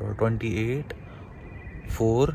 28/4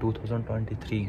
2023।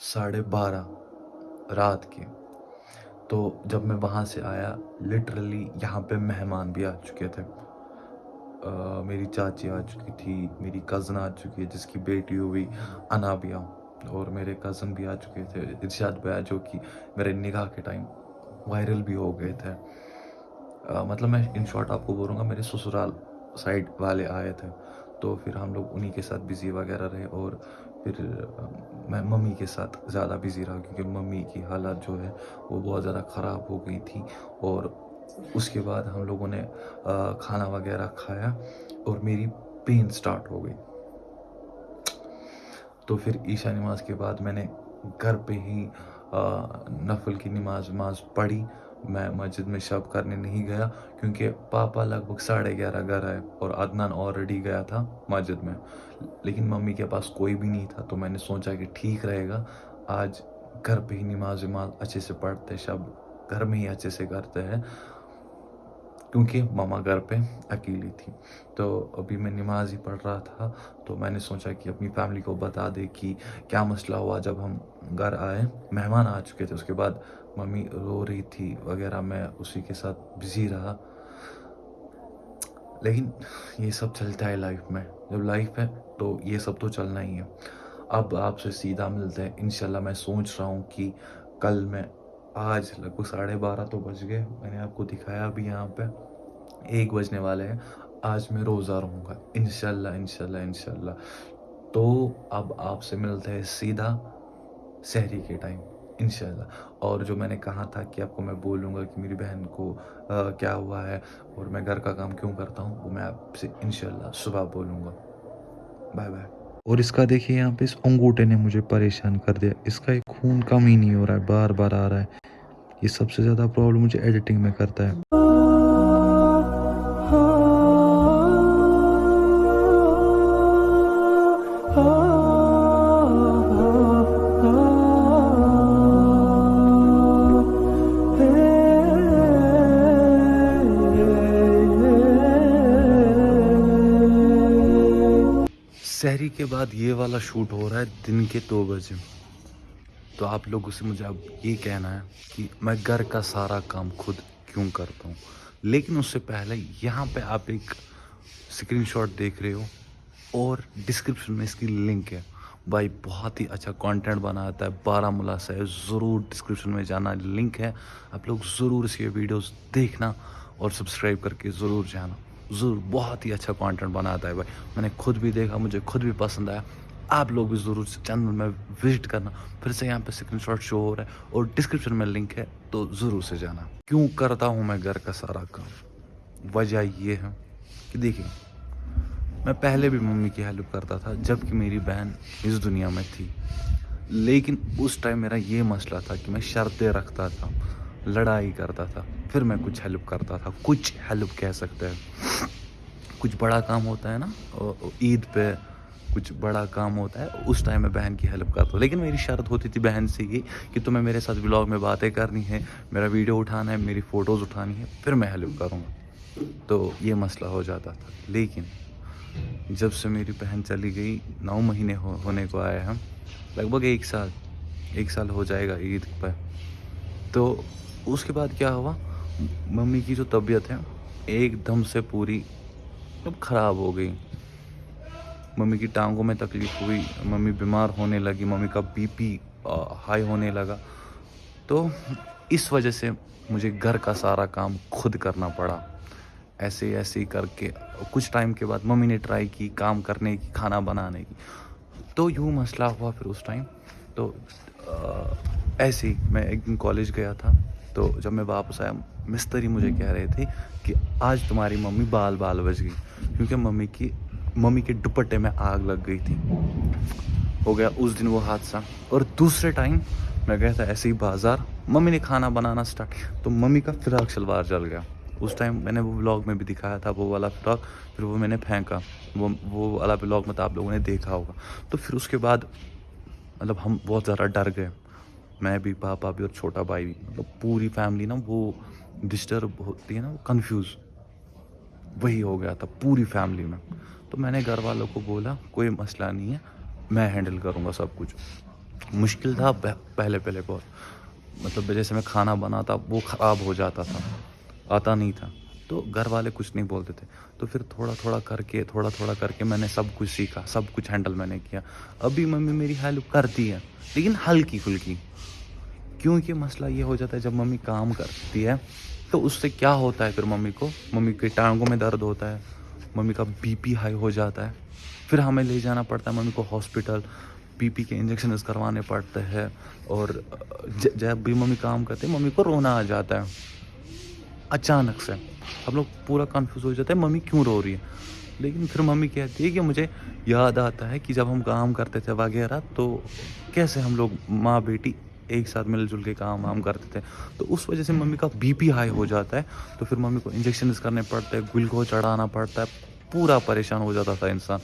12:30 رات کے. تو جب میں وہاں سے آیا لٹرلی یہاں پہ مہمان بھی آ چکے تھے. میری چاچی آ چکی تھی, میری کزن آ چکی ہے جس کی بیٹی ہوئی انابیہ, اور میرے کزن بھی آ چکے تھے ارشاد بھیا, جو کہ میرے نکاح کے ٹائم وائرل بھی ہو گئے تھے. مطلب میں ان شارٹ آپ کو بولوں گا, میرے سسرال سائڈ والے آئے تھے, تو پھر ہم لوگ انہی کے ساتھ بزی وغیرہ رہے. اور پھر میں ممی کے ساتھ زیادہ بزی رہا, کیونکہ ممی کی حالت جو ہے وہ بہت زیادہ خراب ہو گئی تھی. اور اس کے بعد ہم لوگوں نے کھانا وغیرہ کھایا اور میری پین سٹارٹ ہو گئی. تو پھر عشاء نماز کے بعد میں نے گھر پہ ہی نفل کی نماز پڑھی. میں مسجد میں شب کرنے نہیں گیا, کیونکہ پاپا لگ بھگ 11:30 گھر آئے اور عدنان آلریڈی گیا تھا مسجد میں. لیکن ممی کے پاس کوئی بھی نہیں تھا, تو میں نے سوچا کہ ٹھیک رہے گا آج گھر پہ ہی نماز اچھے سے پڑھتے, شب گھر میں ہی اچھے سے کرتے ہیں, کیونکہ ماما گھر پہ اکیلی تھی. تو ابھی میں نماز ہی پڑھ رہا تھا, تو میں نے سوچا کہ اپنی فیملی کو بتا دے کہ کیا مسئلہ ہوا. جب ہم گھر آئے مہمان آ چکے تھے, اس کے بعد ممی رو رہی تھی وغیرہ, میں اسی کے ساتھ بزی رہا. لیکن یہ سب چلتا ہے لائف میں, جب لائف ہے تو یہ سب تو چلنا ہی ہے. اب آپ سے سیدھا ملتے ہیں انشاءاللہ. میں سوچ رہا ہوں کہ کل میں, آج لگ بھگ 12:30 تو بج گئے, میں نے آپ کو دکھایا بھی یہاں پہ 1 بجنے والے ہیں. آج میں روزہ رہوں گا انشاءاللہ انشاءاللہ انشاءاللہ. تو اب آپ سے ملتے ہیں سیدھا سحری کے ٹائم انشاءاللہ. اور جو میں نے کہا تھا کہ آپ کو میں بولوں گا کہ میری بہن کو کیا ہوا ہے اور میں گھر کا کام کیوں کرتا ہوں, وہ میں آپ سے انشاءاللہ صبح بولوں گا. Bye bye. اور اس کا دیکھیے یہاں پہ اس انگوٹھے نے مجھے پریشان کر دیا. اس کا ایک خون کم ہی نہیں ہو رہا ہے, بار بار آ رہا ہے. یہ سب سے زیادہ پرابلم مجھے ایڈیٹنگ میں کرتا ہے. سحری کے بعد یہ والا شوٹ ہو رہا ہے دن کے 2 بجے. تو آپ لوگوں سے مجھے اب یہ کہنا ہے کہ میں گھر کا سارا کام خود کیوں کرتا ہوں. لیکن اس سے پہلے یہاں پہ آپ ایک اسکرین شاٹ دیکھ رہے ہو, اور ڈسکرپشن میں اس کی لنک ہے. بھائی بہت ہی اچھا کانٹینٹ بناتا ہے, بارہمولہ سے ہے. ضرور ڈسکرپشن میں جانا, لنک ہے, آپ لوگ ضرور اس کے ویڈیوز دیکھنا اور سبسکرائب کر کے ضرور جانا. ضرور بہت ہی اچھا کانٹینٹ بناتا ہے بھائی. میں نے خود بھی دیکھا, مجھے خود بھی پسند آیا. آپ لوگ بھی ضرور چینل میں وزٹ کرنا. پھر سے یہاں پہ اسکرین شاٹ شو ہو رہا ہے اور ڈسکرپشن میں لنک ہے, تو ضرور سے جانا. کیوں کرتا ہوں میں گھر کا سارا کام؟ وجہ یہ ہے کہ دیکھیں, میں پہلے بھی ممی کی ہیلپ کرتا تھا جب کہ میری بہن اس دنیا میں تھی. لیکن اس ٹائم میرا یہ مسئلہ تھا کہ میں شرطیں رکھتا تھا, لڑائی کرتا تھا, پھر میں کچھ ہیلپ کرتا تھا. کچھ ہیلپ کہہ سکتے ہیں, کچھ بڑا کام ہوتا ہے نا عید پہ, کچھ بڑا کام ہوتا ہے, اس ٹائم میں بہن کی ہیلپ کرتا ہوں. لیکن میری شرط ہوتی تھی بہن سے یہ کہ تمہیں میرے ساتھ ولاگ میں باتیں کرنی ہے, میرا ویڈیو اٹھانا ہے, میری فوٹوز اٹھانی ہے, پھر میں ہیلپ کروں گا. تو یہ مسئلہ ہو جاتا تھا. لیکن جب سے میری بہن چلی گئی, 9 مہینے ہونے کو آئے ہیں, لگ بھگ 1 سال ہو جائے گا عید پہ. تو اس کے بعد کیا ہوا, ممی کی جو طبیعت ہے ایک دم سے پوری خراب ہو گئی. ممی کی ٹانگوں میں تکلیف ہوئی, ممی بیمار ہونے لگی, ممی کا BP ہائی ہونے لگا. تو اس وجہ سے مجھے گھر کا سارا کام خود کرنا پڑا. ایسے ہی کر کے کچھ ٹائم کے بعد ممی نے ٹرائی کی کام کرنے کی, کھانا بنانے کی. تو یوں مسئلہ ہوا پھر اس ٹائم. تو ایسے ہی میں ایک دن کالج گیا تھا, تو جب میں واپس آیا مستری مجھے کہہ رہے تھے کہ آج تمہاری ممی بال بچ گئی, کیونکہ ممی کے دوپٹے میں آگ لگ گئی تھی. ہو گیا اس دن وہ حادثہ. اور دوسرے ٹائم میں گیا تھا ایسے ہی بازار, ممی نے کھانا بنانا سٹارٹ, تو ممی کا فراق شلوار جل گیا. اس ٹائم میں نے وہ ولاگ میں بھی دکھایا تھا وہ والا فراق, پھر وہ میں نے پھینکا. وہ والا ولاگ میں تو آپ لوگوں نے دیکھا ہوگا. تو پھر اس کے بعد مطلب ہم بہت زیادہ ڈر گئے, میں بھی, پاپا بھی, اور چھوٹا بھائی بھی. مطلب پوری فیملی نا وہ ڈسٹرب ہوتی ہے نا, وہ کنفیوز, وہی ہو گیا تھا پوری فیملی میں. تو میں نے گھر والوں کو بولا کوئی مسئلہ نہیں ہے, میں ہینڈل کروں گا سب کچھ. مشکل تھا پہلے پہلے بہت، مطلب جیسے میں کھانا بناتا وہ خراب ہو جاتا تھا، آتا نہیں تھا، تو گھر والے کچھ نہیں بولتے تھے، تو پھر تھوڑا تھوڑا کر کے میں نے سب کچھ سیکھا، سب کچھ ہینڈل میں نے کیا. ابھی ممی میری ہیلپ کرتی ہے لیکن ہلکی پھلکی، کیونکہ مسئلہ یہ ہو جاتا ہے جب ممی کام کرتی ہے تو اس سے کیا ہوتا ہے، پھر ممی کی ٹانگوں میں درد ہوتا ہے، ممی کا بی پی ہائی ہو جاتا ہے، پھر ہمیں لے جانا پڑتا ہے ممی کو ہاسپٹل، بی پی کے انجیکشنز کروانے پڑتے ہیں، اور جب بھی ممی کام کرتے ہیں ممی کو رونا آ جاتا ہے اچانک سے. ہم لوگ پورا کنفیوز ہو جاتے ہیں ممی کیوں رو رہی ہے، لیکن پھر ممی کہتی ہے کہ مجھے یاد آتا ہے کہ جب ہم کام کرتے تھے وغیرہ تو کیسے ہم لوگ ماں بیٹی ایک ساتھ مل جل کے کام کرتے تھے، تو اس وجہ سے ممی کا بی پی ہائی ہو جاتا ہے، تو پھر ممی کو انجیکشنز کرنے پڑتے ہیں، گلوکوز چڑھانا پڑتا ہے، پورا پریشان ہو جاتا تھا انسان.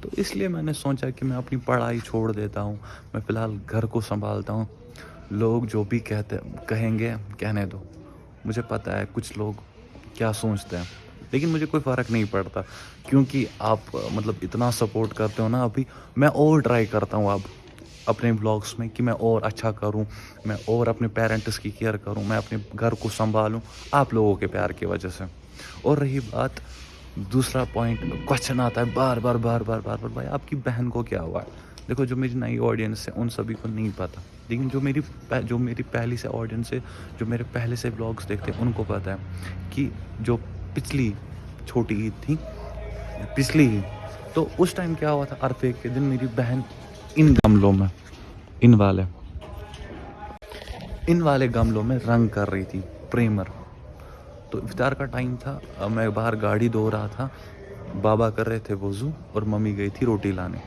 تو اس لیے میں نے سوچا کہ میں اپنی پڑھائی چھوڑ دیتا ہوں، میں فی الحال گھر کو سنبھالتا ہوں، لوگ جو بھی کہیں گے کہنے دو، مجھے پتہ ہے کچھ لوگ کیا سوچتے ہیں، لیکن مجھے کوئی فرق نہیں پڑتا، کیونکہ آپ مطلب اتنا سپورٹ کرتے ہو نا. ابھی میں اور ٹرائی کرتا ہوں اب اپنے بلاگس میں کہ میں اور اچھا کروں، میں اور اپنے پیرنٹس کی کیئر کروں، میں اپنے گھر کو سنبھالوں آپ لوگوں کے پیار کی وجہ سے. اور رہی بات دوسرا پوائنٹ، کوشچن آتا ہے بار بار بھائی آپ کی بہن کو کیا ہوا ہے. دیکھو جو میری نئی آڈینس ہے ان سبھی کو نہیں پتا، لیکن جو میری پہلی سے آڈینس ہے، جو میرے پہلے سے بلاگس دیکھتے ہیں ان کو پتا ہے کہ جو پچھلی چھوٹی عید تھی، پچھلی عید، تو اس ٹائم کیا ہوا تھا، عرفے کے دن میری بہن ان گملوں میں ان والے گملوں میں رنگ کر رہی تھی، پریمر. تو افطار کا ٹائم تھا، میں باہر گاڑی دھو رہا تھا، بابا کر رہے تھے وضو اور ممی گئی تھی روٹی لانے.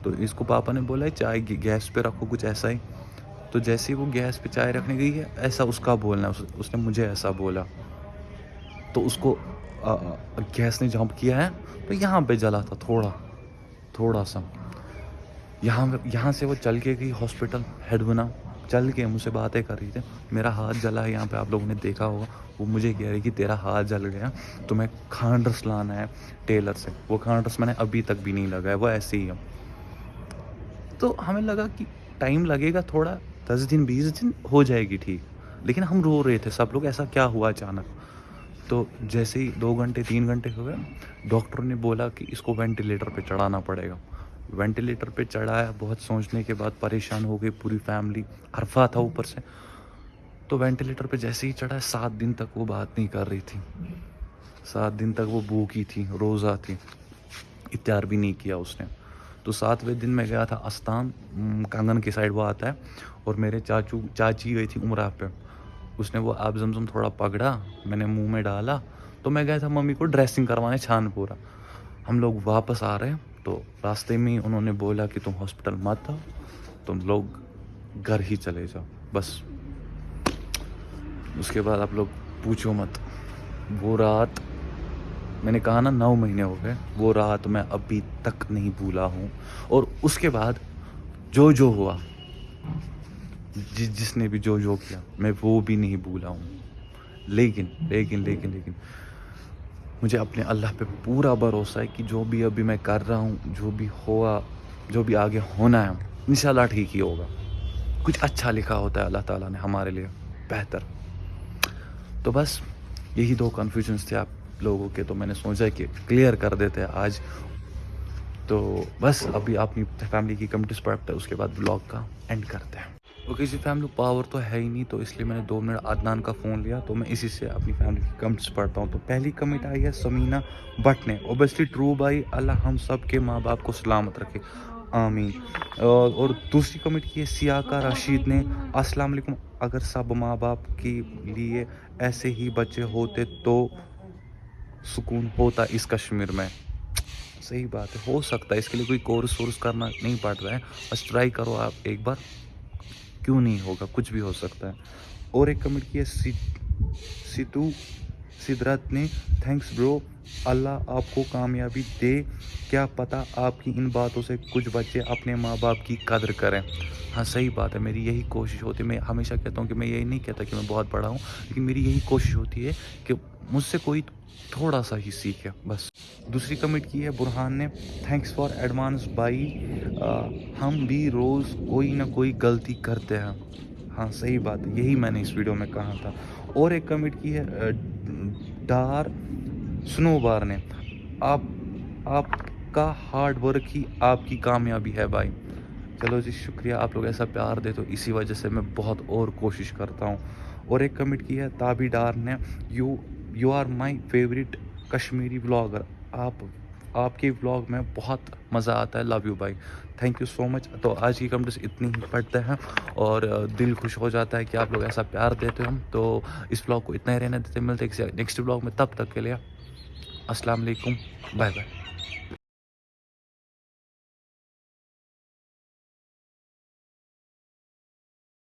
تو اس کو پاپا نے بولا چائے گیس پہ رکھو کچھ ایسا ہی. تو جیسے ہی وہ گیس پہ چائے رکھنے گئی ہے ایسا اس کا بولنا ہے، اس نے مجھے ایسا بولا، تو اس کو گیس نے جمپ کیا ہے، تو یہاں پہ جلا تھا تھوڑا سا. یہاں سے وہ چل کے گئی ہاسپٹل، ہیڈ بنا چل کے مجھ سے باتیں کر رہی تھی، میرا ہاتھ جلا ہے، یہاں پہ آپ لوگوں نے دیکھا ہوگا. وہ مجھے کہہ رہی کہ تیرا ہاتھ جل گیا تو میں کھانڈرس لانا ہے ٹیلر سے. وہ کھانڈرس میں نے ابھی تک بھی نہیں لگایا، وہ ایسے ہی ہے. تو ہمیں لگا کہ ٹائم لگے گا تھوڑا، 10 دن 20 دن ہو جائے گی ٹھیک، لیکن ہم رو رہے تھے سب لوگ، ایسا کیا ہوا اچانک. تو جیسے ہی 2 گھنٹے 3 گھنٹے ہوئے، ڈاکٹر نے بولا کہ اس کو وینٹیلیٹر پہ چڑھانا پڑے گا. وینٹیلیٹر پہ چڑھایا، بہت سوچنے کے بعد پریشان ہو گئی پوری فیملی، عرفہ تھا اوپر سے. تو وینٹیلیٹر پہ جیسے ہی چڑھا، 7 دن تک وہ بات نہیں کر رہی تھی، 7 دن تک وہ بھوکی تھی، روزہ تھی، افطار بھی نہیں کیا اس نے. تو 7ویں دن میں گیا تھا استان، کنگن کی سائڈ وہ آتا ہے، اور میرے چاچی گئی تھی عمرہ پہ. اس نے وہ آب زمزم تھوڑا پکڑا، میں نے منہ میں ڈالا، تو میں گیا تھا ممی کو ڈریسنگ کروانے چھان پورا. ہم لوگ واپس آ رہے ہیں تو راستے میں انہوں نے بولا کہ تم ہاسپٹل مت آؤ، تم لوگ گھر ہی چلے جاؤ بس. اس کے بعد آپ لوگ پوچھو مت، وہ رات میں نے کہا نا 9 مہینے ہو گئے، وہ رات میں ابھی تک نہیں بھولا ہوں. اور اس کے بعد جو ہوا، جس نے بھی جو کیا، میں وہ بھی نہیں بھولا ہوں. لیکن مجھے اپنے اللہ پہ پورا بھروسہ ہے کہ جو بھی ابھی میں کر رہا ہوں، جو بھی ہوا، جو بھی آگے ہونا ہے، انشاءاللہ ٹھیک ہی ہوگا. کچھ اچھا لکھا ہوتا ہے اللہ تعالیٰ نے ہمارے لیے بہتر. تو بس یہی 2 کنفیوژنس تھے آپ لوگوں کے، تو میں نے سوچا کہ کلیئر کر دیتے ہیں آج. تو بس ابھی اپنی فیملی کی کمنٹس پڑھتے ہیں، اس کے بعد بلاگ کا اینڈ کرتے ہیں. اوکے جی فیملی، پاور تو ہے ہی نہیں، تو اس لیے میں نے 2 منٹ عدنان کا فون لیا، تو میں اسی سے اپنی فیملی کی کمنٹس پڑھتا ہوں. تو پہلی کمنٹ آئی ہے سمینہ بٹ نے، اوبیسلی ٹرو بھائی، اللہ ہم سب کے ماں باپ کو سلامت رکھے، آمین. اور دوسری کمنٹ کی ہے سیاکا رشید نے، السلام علیکم، اگر سب ماں باپ کے لیے ایسے ہی بچے ہوتے تو سکون ہوتا اس کشمیر میں. صحیح بات ہے، ہو سکتا ہے، اس کے لیے کوئی کورس کرنا نہیں پڑ رہا ہے، بس ٹرائی کرو آپ ایک بار، کیوں نہیں ہوگا، کچھ بھی ہو سکتا ہے. اور ایک کمنٹ کی ہے سیتو سدرت نے، تھینکس برو، اللہ آپ کو کامیابی دے، کیا پتہ آپ کی ان باتوں سے کچھ بچے اپنے ماں باپ کی قدر کریں. ہاں صحیح بات ہے, میری یہی کوشش ہوتی ہے. میں ہمیشہ کہتا ہوں کہ میں یہی نہیں کہتا کہ میں بہت بڑا ہوں, لیکن میری یہی کوشش ہوتی ہے کہ مجھ سے کوئی تھوڑا سا ہی سیکھے بس. دوسری کمنٹ کی ہے برہان نے, تھینکس فار ایڈوانس بھائی, ہم بھی روز کوئی نہ کوئی غلطی کرتے ہیں. ہاں صحیح بات ہے, یہی میں نے اس ویڈیو میں کہا تھا. اور ایک کمنٹ کی ہے ڈار سنو بار نے, آپ کا ہارڈ ورک ہی آپ کی کامیابی ہے بھائی. چلو جی شکریہ, آپ لوگ ایسا پیار دے تو اسی وجہ سے میں بہت اور کوشش کرتا ہوں. اور ایک کمنٹ کی ہے تابی ڈار نے, you are my favourite Kashmiri vlogger, آپ کے ولاگ میں بہت مزہ آتا ہے, لو یو بھائی. Thank you so much. تو آج کی کمنٹس اتنی ہی پڑھتے ہیں اور دل خوش ہو جاتا ہے کہ آپ لوگ ایسا پیار دیتے ہو. تو اس ولاگ کو اتنا ہی رہنے دیتے, ملتے ہیں نیکسٹ ولاگ میں, تب تک کے لیے السلام علیکم, بائے بائے.